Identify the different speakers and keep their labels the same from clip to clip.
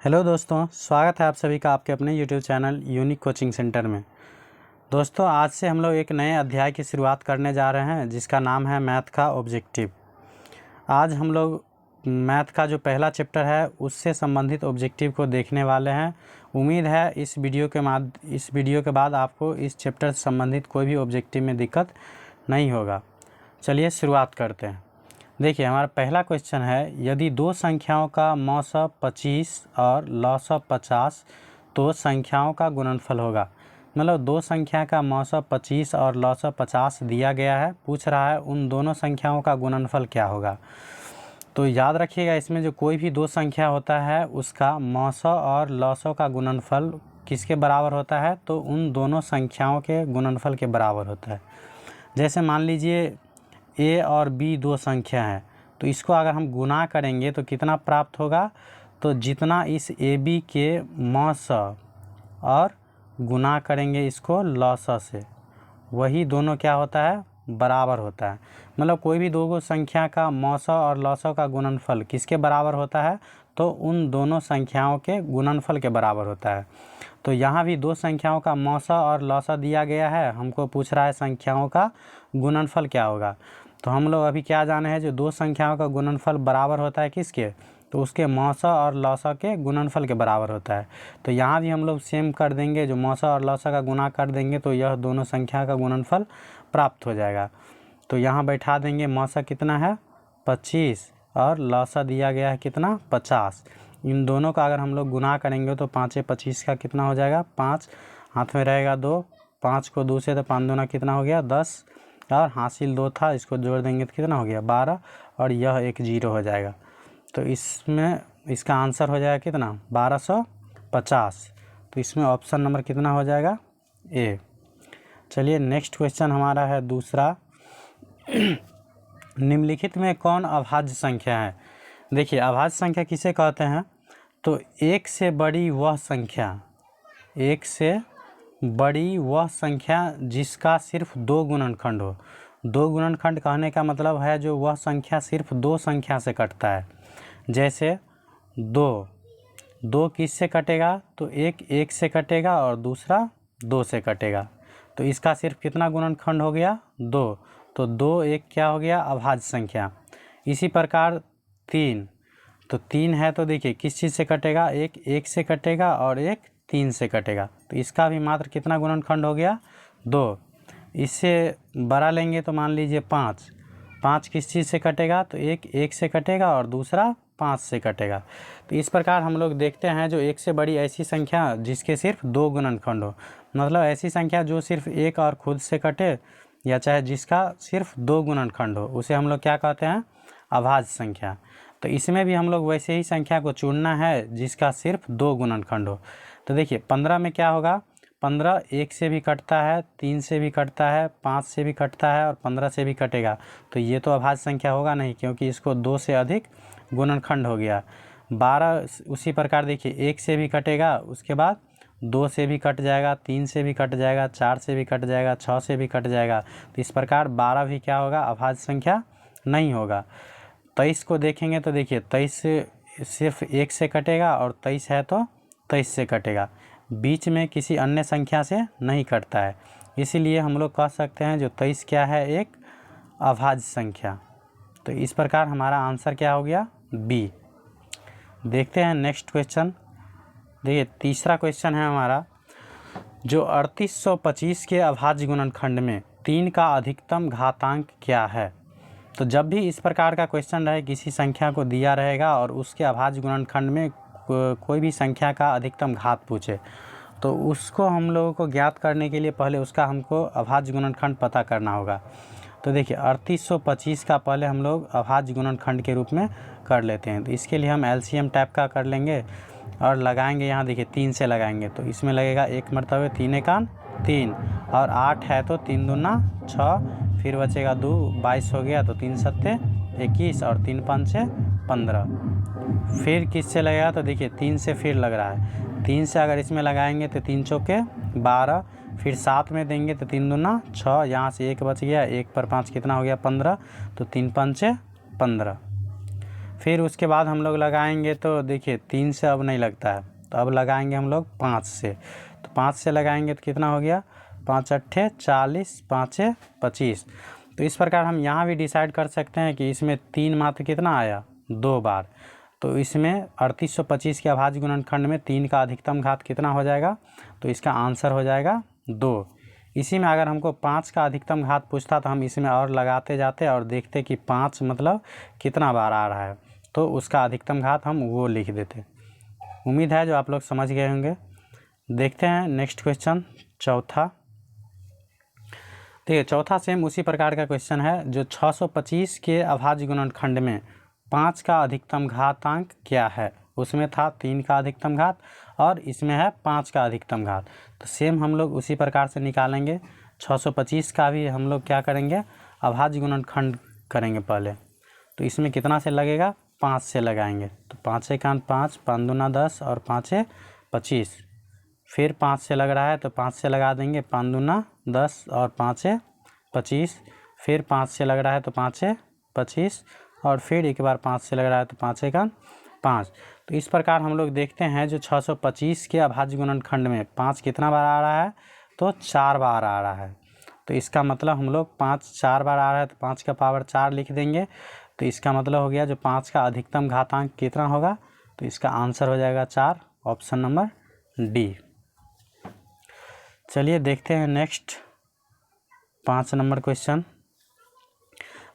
Speaker 1: Hello दोस्तों, स्वागत है आप सभी का आपके अपने YouTube channel unique coaching centre में। दोस्तों, आज से हम लोग एक नए अध्याय की शुरुआत करने जा रहे हैं जिसका नाम है मैथ का ऑब्जेक्टिव। आज हम लोग मैथ का जो पहला चैप्टर है उससे संबंधित ऑब्जेक्टिव को देखने वाले हैं। उम्मीद है इस वीडियो के बाद आपको इस चैप्टर से संबंधित कोई भी ऑब्जेक्टिव में दिक्कत नहीं होगा। चलिए शुरुआत करते हैं। देखिए, हमारा पहला क्वेश्चन है, यदि दो संख्याओं का मौसा 25 और लौसा 50 तो संख्याओं का गुणनफल होगा। मतलब दो संख्या का मौसा 25 और लौसा 50 दिया गया है, पूछ रहा है उन दोनों संख्याओं का गुणनफल क्या होगा। तो याद रखिएगा, इसमें जो कोई भी दो संख्या होता है उसका मौसा और लौसा का गुणनफल किसके बराबर होता है, तो उन दोनों संख्याओं के गुणनफल के बराबर होता है। जैसे मान लीजिए ए और बी दो संख्या है, तो इसको अगर हम गुना करेंगे तो कितना प्राप्त होगा, तो जितना इस ए बी के मौसा और गुना करेंगे इसको लौसा से, वही दोनों क्या होता है, बराबर होता है। मतलब कोई भी दो संख्या का मौसा और लौसा का गुणनफल किसके बराबर होता है, तो उन दोनों संख्याओं के गुणनफल के बराबर होता है। तो यहाँ भी दो संख्याओं का मौसा और लौसा दिया गया है, हमको पूछ रहा है संख्याओं का गुणनफल क्या होगा। तो हम लोग अभी क्या जाने हैं, जो दो संख्याओं का गुणनफल बराबर होता है किसके, तो उसके मौसा और लौसा के गुणनफल के बराबर होता है। तो यहाँ भी हम लोग सेम कर देंगे, जो मौसा और लौसा का गुना कर देंगे तो यह दोनों संख्या का गुणनफल प्राप्त हो जाएगा। तो यहाँ बैठा देंगे, मौसा कितना है 25 और लौसा दिया गया है कितना 50। इन दोनों का अगर हम लोग गुना करेंगे तो 5 25 का कितना हो जाएगा 5, हाथ में रहेगा 2, 5 को 2 से तो 5 दूना कितना हो गया 10, और हासिल 2 था, इसको जोड़ देंगे तो कितना हो गया 12, और यह एक 0 हो जाएगा। तो इसमें इसका आंसर हो जाएगा कितना 1250। तो इसमें ऑप्शन नंबर कितना हो जाएगा ए। चलिए नेक्स्ट क्वेश्चन हमारा है दूसरा, निम्नलिखित में कौन अभाज्य संख्या है। देखिए, अभाज्य संख्या किसे कहते हैं, तो एक से बड़ी वह संख्या, एक से बड़ी वह संख्या जिसका सिर्फ दो गुणनखंड हो। दो गुणनखंड कहने का मतलब है जो वह संख्या सिर्फ दो संख्या से कटता है। जैसे दो किससे कटेगा, तो एक से कटेगा और दूसरा 2 से कटेगा। तो इसका सिर्फ कितना गुणनखंड हो गया 2, तो 2 एक क्या हो गया अभाज्य संख्या। इसी प्रकार 3, तो 3 है तो देखिए किस चीज़ से कटेगा, एक से कटेगा और एक 3 से कटेगा। तो इसका भी मात्र कितना गुणनखंड हो गया 2। इससे बड़ा लेंगे तो मान लीजिए 5 किस चीज़ से कटेगा, तो एक से कटेगा और दूसरा 5 से कटेगा। तो इस प्रकार हम लोग देखते हैं जो एक से बड़ी ऐसी संख्या जिसके सिर्फ दो गुणनखंड हो, मतलब ऐसी संख्या जो सिर्फ एक और खुद से कटे, या चाहे जिसका सिर्फ दो गुणनखंड हो, उसे हम लोग क्या कहते हैं अभाज्य संख्या। तो इसमें भी हम लोग वैसे ही संख्या को चुनना है जिसका सिर्फ दो गुणनखंड हो। तो देखिए 15 में क्या होगा, 15 एक से भी कटता है, 3 से भी कटता है, 5 से भी कटता है और 15 से भी कटेगा। तो ये तो अभाज्य संख्या होगा नहीं, क्योंकि इसको 2 से अधिक गुणनखंड हो गया। 12 उसी प्रकार देखिए 1 से भी कटेगा, उसके बाद 2 से भी कट जाएगा, 3 से भी कट जाएगा, 4 से भी कट जाएगा, 6 से भी कट जाएगा। तो इस प्रकार 12 भी क्या होगा अभाज्य संख्या नहीं होगा। 23 को देखेंगे तो देखिए 23 से सिर्फ 1 से कटेगा और 23 है तो 23 से कटेगा, बीच में किसी अन्य संख्या से नहीं कटता है। इसीलिए हम लोग कह सकते हैं जो 23 क्या है एक अभाज्य संख्या। तो इस प्रकार हमारा आंसर क्या हो गया बी। देखते हैं नेक्स्ट क्वेश्चन। देखिए तीसरा क्वेश्चन है हमारा, जो 3825 के अभाज्य गुणनखंड में 3 का अधिकतम घातांक क्या है। तो जब भी इस प्रकार का क्वेश्चन रहे, किसी संख्या को दिया रहेगा और उसके अभाज्य गुणनखंड में कोई भी संख्या का अधिकतम घात पूछे, तो उसको हम लोगों को ज्ञात करने के लिए पहले उसका हमको अभाज्य गुणनखंड पता करना होगा। तो देखिए 3825 का पहले हम लोग अभाज्य गुणनखंड के रूप में कर लेते हैं। तो इसके लिए हम एलसीएम टाइप का कर लेंगे और लगाएंगे, यहाँ देखिए 3 से लगाएंगे तो इसमें लगेगा एक मरतबे 3 एकान 3, और 8 है तो 3 दूना 6, फिर बचेगा 2, 22 हो गया, तो 3 सत्ते 21 और 3 पंचे 15। फिर किससे लगेगा, तो देखिए 3 से फिर लग रहा है, 3 से अगर इसमें लगाएंगे तो 3 चौके 12, फिर 7 में देंगे तो 3 दूना 6, यहाँ से 1 बच गया, 1 पर 5 कितना हो गया 15, तो 3 पंचे 15। फिर उसके बाद हम लोग लगाएंगे तो देखिए 3 से अब नहीं लगता है, तो अब लगाएंगे हम लोग 5 से। तो 5 से लगाएंगे तो कितना हो गया, 5 अट्ठे 40, 5 25। तो इस प्रकार हम यहाँ भी डिसाइड कर सकते हैं कि इसमें 3 मात्र कितना आया, 2 बार। तो इसमें 3825 के अभाज्य गुणनखंड में 3 का अधिकतम घात कितना हो जाएगा, तो इसका आंसर हो जाएगा 2। इसी में अगर हमको 5 का अधिकतम घात पूछता तो हम इसमें और लगाते जाते और देखते कि 5 मतलब कितना बार आ रहा है, तो उसका अधिकतम घात हम वो लिख देते। उम्मीद है जो आप लोग समझ गए होंगे। देखते हैं नेक्स्ट क्वेश्चन, चौथा। देखिए चौथा सेम उसी प्रकार का क्वेश्चन है, जो 625 के अभाज्य गुणनखंड में 5 का अधिकतम घातांक क्या है। उसमें था 3 का अधिकतम घात और इसमें है 5 का अधिकतम घात। तो सेम हम लोग उसी प्रकार से निकालेंगे। 625 का भी हम लोग क्या करेंगे, अभाज्य गुणनखंड करेंगे पहले। तो इसमें कितना से लगेगा, 5 से लगाएंगे। तो 5 एकान 5, 5 दूना 10 और 5 25। फिर 5 से लग रहा है तो 5 से लगा देंगे, 5 दूना 10 और 5 25। फिर 5 से लग रहा है तो 5 25 और फिर एक बार 5 से लग रहा है तो 5 एकान 5। तो इस प्रकार हम लोग देखते हैं जो 625 के अभाज्य गुणनखंड में 5 कितना बार आ रहा है, तो 4 बार आ रहा है। तो इसका मतलब हम लोग 5 4 बार आ रहा है तो 5 का पावर 4 लिख देंगे। तो इसका मतलब हो गया जो 5 का अधिकतम घातांक कितना होगा, तो इसका आंसर हो जाएगा 4, ऑप्शन नंबर डी। चलिए देखते हैं नेक्स्ट 5 नंबर क्वेश्चन।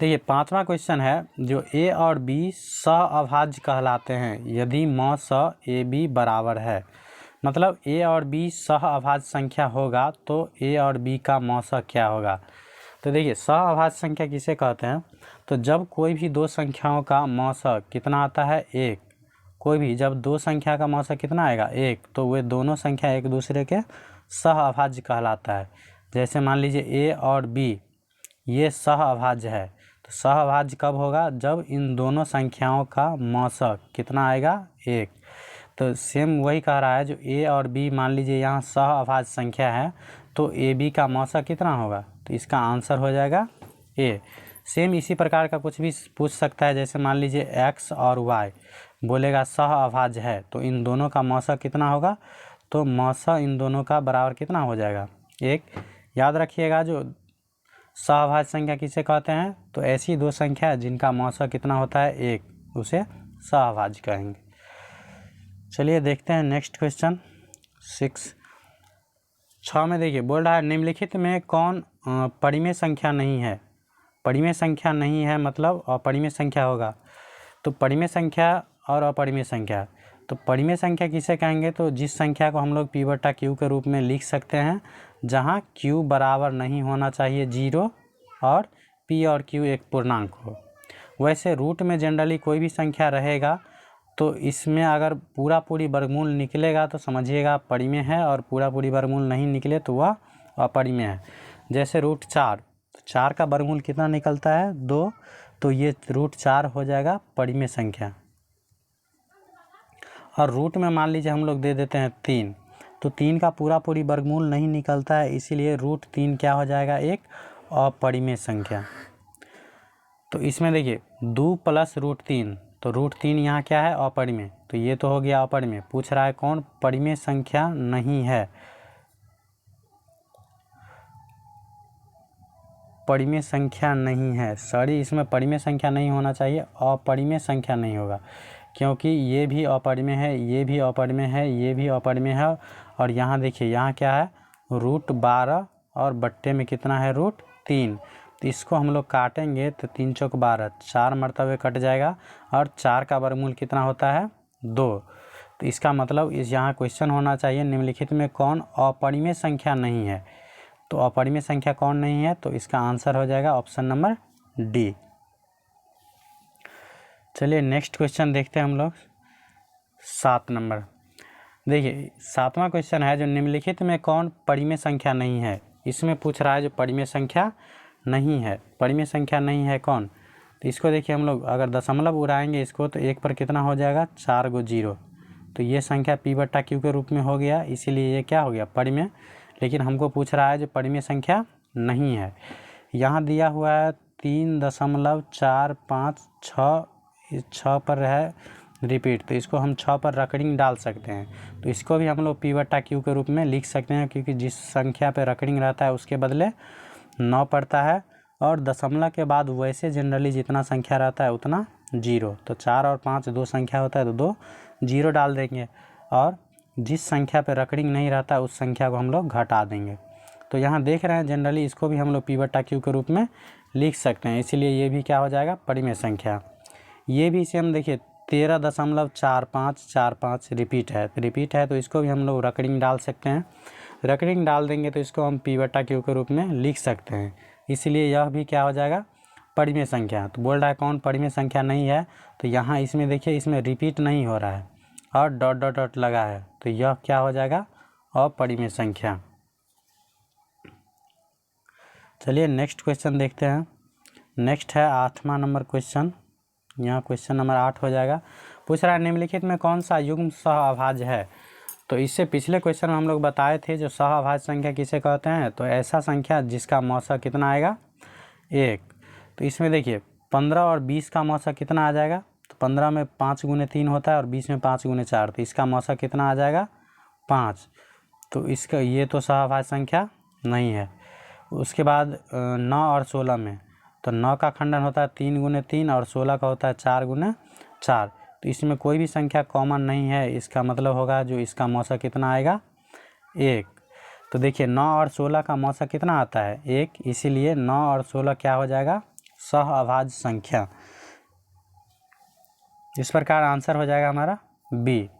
Speaker 1: देखिए 5वां क्वेश्चन है, जो ए और बी सहअभाज्य कहलाते हैं यदि म स ए बी बराबर है। मतलब ए और बी सहअभाज्य संख्या होगा तो ए और बी का म स क्या होगा। तो देखिए सहअभाज्य संख्या किसे कहते हैं, तो जब कोई भी दो संख्याओं का म स कितना आता है, 1। कोई भी जब दो संख्या का म स कितना आएगा, 1, तो वे दोनों संख्या एक दूसरे के सहअभाज्य कहलाता है। जैसे मान लीजिए ए और बी ये सहअभाज्य है। तो सहअभाज्य कब होगा, जब इन दोनों संख्याओं का म स कितना आएगा, 1। तो सेम वही कह रहा है, जो ए और बी मान लीजिए यहाँ सहअभाज्य संख्या है तो ए बी का म स कितना होगा, तो इसका आंसर हो जाएगा ए। सेम इसी प्रकार का कुछ भी पूछ सकता है, जैसे मान लीजिए एक्स और वाई बोलेगा सहअभाज्य है तो इन दोनों का म स कितना होगा, तो म स इन दोनों का बराबर कितना हो जाएगा, 1। याद रखिएगा जो सहअभाज्य संख्या किसे कहते हैं, तो ऐसी दो संख्या जिनका म स कितना होता है, 1, उसे सहअभाज्य कहेंगे। चलिए देखते हैं नेक्स्ट क्वेश्चन 6 में। देखिए बोल रहा है निम्नलिखित में कौन परिमेय संख्या नहीं है। परिमेय संख्या नहीं है मतलब अपरिमेय संख्या होगा। तो परिमेय संख्या और अपरिमेय संख्या, तो परिमेय संख्या किसे कहेंगे, तो जिस संख्या को हम लोग पी बटा क्यू के रूप में लिख सकते हैं जहां क्यू बराबर नहीं होना चाहिए 0 और पी और क्यू एक पूर्णांक हो। वैसे रूट में जनरली कोई भी संख्या रहेगा तो इसमें अगर पूरा पूरी वर्गमूल निकलेगा तो समझिएगा परिमेय है, और पूरा पूरी वर्गमूल नहीं निकले तो वह अपरिमेय है। जैसे √4, तो 4 का वर्गमूल कितना निकलता है, 2, तो ये √4 हो जाएगा परिमेय संख्या। और रूट में मान लीजिए हम लोग दे देते हैं 3, तो 3 का पूरा पूरी वर्गमूल नहीं निकलता है, इसीलिए √3 क्या हो जाएगा, एक अपरिमेय संख्या। तो इसमें देखिए 2 + √3, तो √3 यहाँ क्या है, अपरिमेय, तो ये तो हो गया अपरिमेय। पूछ रहा है कौन परिमेय संख्या नहीं है, परिमेय संख्या नहीं है, सॉरी इसमें परिमेय संख्या नहीं होना चाहिए, अपरिमेय संख्या नहीं होगा, क्योंकि ये भी अपरिमेय है, ये भी अपरिमेय है, ये भी अपरिमेय है। और यहाँ देखिए यहाँ क्या है, √12 और बट्टे में कितना है, √3। तो इसको हम लोग काटेंगे तो 3 चौक 12, 4 मरतबे कट जाएगा और 4 का वर्गमूल कितना होता है, 2। तो इसका मतलब इस यहाँ क्वेश्चन होना चाहिए निम्नलिखित में कौन अपरिमेय संख्या नहीं है। तो अपरिमेय संख्या कौन नहीं है, तो इसका आंसर हो जाएगा ऑप्शन नंबर डी। चलिए नेक्स्ट क्वेश्चन देखते हैं हम लोग 7 नंबर। देखिए 7वां क्वेश्चन है, जो निम्नलिखित में कौन परिमेय संख्या नहीं है। इसमें पूछ रहा है जो परिमेय संख्या नहीं है, परिमेय संख्या नहीं है कौन। तो इसको देखिए हम लोग अगर दशमलव उड़ाएंगे इसको तो 1 पर कितना हो जाएगा, 4 गो 0। तो ये संख्या पी बटा क्यू के रूप में हो गया, इसीलिए ये क्या हो गया, परिमेय। लेकिन हमको पूछ रहा है जो परिमेय संख्या नहीं है। यहाँ दिया हुआ है 3.456 6 पर है रिपीट, तो इसको हम 6 पर रकडिंग डाल सकते हैं। तो इसको भी हम लोग P बटा Q के रूप में लिख सकते हैं, क्योंकि जिस संख्या पे रकडिंग रहता है उसके बदले 9 पड़ता है, और दशमलव के बाद वैसे जनरली जितना संख्या रहता है उतना 0। तो 4 और 5 दो संख्या होता है, तो 2 0 डाल देंगे, और जिस संख्या पे रकडिंग नहीं रहता है उस संख्या को हम लोग घटा देंगे। तो यहाँ देख रहे हैं जनरली इसको भी हम लोग P बटा Q के रूप में लिख सकते हैं, इसीलिए ये भी क्या हो जाएगा, परिमेय संख्या। ये भी इसे हम देखिए 13.4545 रिपीट है, तो इसको भी हम लोग रकडिंग डाल सकते हैं। रकडिंग डाल देंगे तो इसको हम P बटा Q के रूप में लिख सकते हैं, इसलिए यह भी क्या हो जाएगा, परिमेय संख्या। तो बोल रहा है कौन परिमेय संख्या नहीं है, तो यहाँ इसमें देखिए इसमें रिपीट नहीं हो रहा है और डॉट डॉट डॉट लगा है, तो यह क्या हो जाएगा, अपरिमेय संख्या। चलिए नेक्स्ट क्वेश्चन देखते हैं। नेक्स्ट है 8वां नंबर क्वेश्चन, यहाँ क्वेश्चन नंबर 8 हो जाएगा। पूछ रहा है निम्नलिखित में कौन सा युग्म सहअभाज्य है। तो इससे पिछले क्वेश्चन में हम लोग बताए थे जो सहअभाज्य संख्या किसे कहते हैं, तो ऐसा संख्या जिसका मौसा कितना आएगा, 1। तो इसमें देखिए 15 और 20 का मौसा कितना आ जाएगा, तो 15 में 5 गुने 3 होता है और 20 में 5 गुने 4, तो इसका मौसा कितना आ जाएगा, 5। तो इसका ये तो सहअभाज्य संख्या नहीं है। उसके बाद 9 और 16 में, तो 9 का खंडन होता है 3 गुने 3 और 16 का होता है 4 गुने 4, तो इसमें कोई भी संख्या कॉमन नहीं है, इसका मतलब होगा जो इसका मौसा कितना आएगा, 1। तो देखिए 9 और 16 का मौसा कितना आता है, 1, इसीलिए 9 और 16 क्या हो जाएगा, सहअभाज्य संख्या। इस प्रकार आंसर हो जाएगा हमारा बी।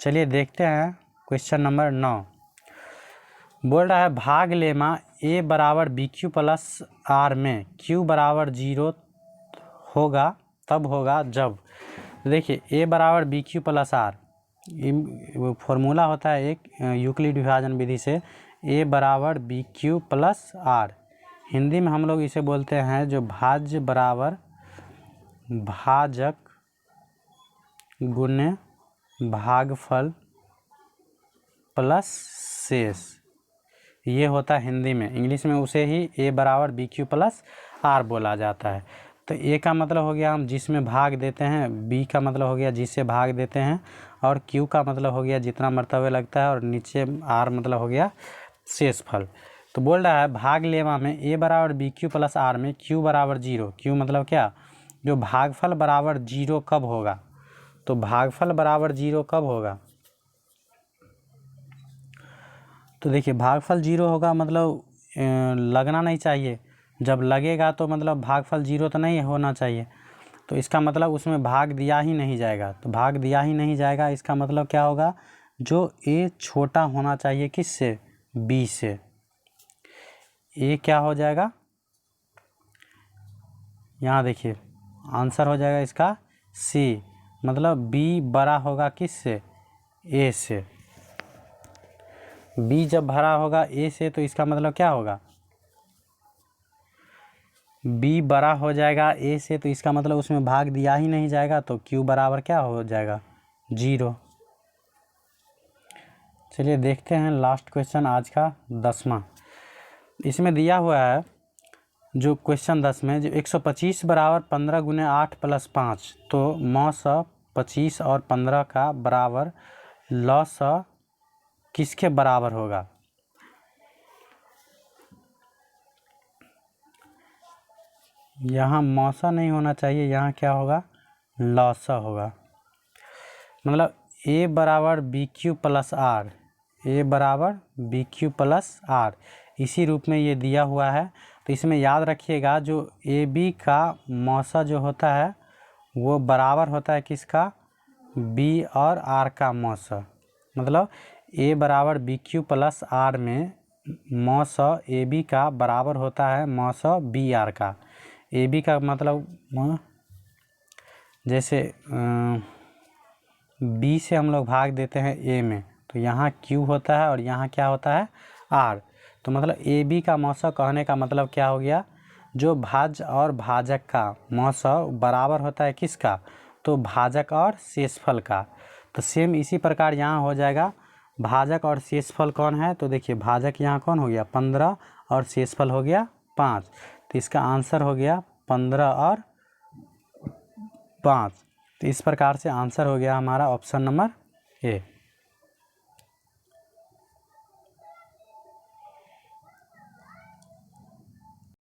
Speaker 1: चलिए देखते हैं क्वेश्चन नंबर 9। बोल रहा है भाग लेमा a बराबर BQ प्लस R में Q बराबर 0 होगा तब होगा जब, देखिए a बराबर BQ प्लस R, फॉर्मूला होता है एक यूक्लिड विभाजन विधि से, a बराबर BQ प्लस R, हिंदी में हम लोग इसे बोलते हैं जो भाज्य बराबर भाजक गुने भागफल प्लस शेष, ये होता है हिंदी में। इंग्लिश में उसे ही a बराबर BQ प्लस R बोला जाता है। तो a का मतलब हो गया हम जिसमें भाग देते हैं, b का मतलब हो गया जिससे भाग देते हैं, और q का मतलब हो गया जितना मर्तबे लगता है, और नीचे r मतलब हो गया शेषफल। तो बोल रहा है भाग लेमा में a बराबर BQ प्लस R में q बराबर 0, q मतलब क्या, जो भागफल बराबर 0 कब होगा, तो भागफल बराबर 0 कब होगा, तो देखिए भागफल 0 होगा मतलब लगना नहीं चाहिए, जब लगेगा तो मतलब भागफल 0 तो नहीं होना चाहिए, तो इसका मतलब उसमें भाग दिया ही नहीं जाएगा। तो भाग दिया ही नहीं जाएगा इसका मतलब क्या होगा, जो a छोटा होना चाहिए किससे, b से, a क्या हो जाएगा, यहाँ देखिए आंसर हो जाएगा इसका c, मतलब b बड़ा होगा किससे, a से। b जब भरा होगा a से तो इसका मतलब क्या होगा, b बड़ा हो जाएगा a से, तो इसका मतलब उसमें भाग दिया ही नहीं जाएगा, तो q बराबर क्या हो जाएगा, 0। चलिए देखते हैं लास्ट क्वेश्चन आज का 10वां। इसमें दिया हुआ है जो क्वेश्चन 10 में, जो 125 बराबर 15 गुने 8 प्लस 5, तो मौस 25 और 15 का बराबर लॉस किसके बराबर होगा। यहाँ मौसा नहीं होना चाहिए, यहाँ क्या होगा, लॉसा होगा। मतलब a बराबर BQ प्लस R, a बराबर BQ प्लस R, इसी रूप में ये दिया हुआ है। तो इसमें याद रखिएगा जो AB का मौसा जो होता है वो बराबर होता है किसका, B और R का मौसा। मतलब a बराबर BQ प्लस R में मौसा AB का बराबर होता है मौसा BR का। AB का मतलब जैसे B से हम लोग भाग देते हैं A में, तो यहाँ Q होता है और यहाँ क्या होता है R। तो मतलब AB का मौसा कहने का मतलब क्या हो गया, जो भाज्य और भाजक का मौसा बराबर होता है किसका, तो भाजक और शेषफल का। तो सेम इसी प्रकार यहाँ हो जाएगा, भाजक और शेषफल कौन है, तो देखिए भाजक यहाँ कौन हो गया 15 और शेषफल हो गया 5, तो इसका आंसर हो गया 15 और 5। तो इस प्रकार से आंसर हो गया हमारा ऑप्शन नंबर ए।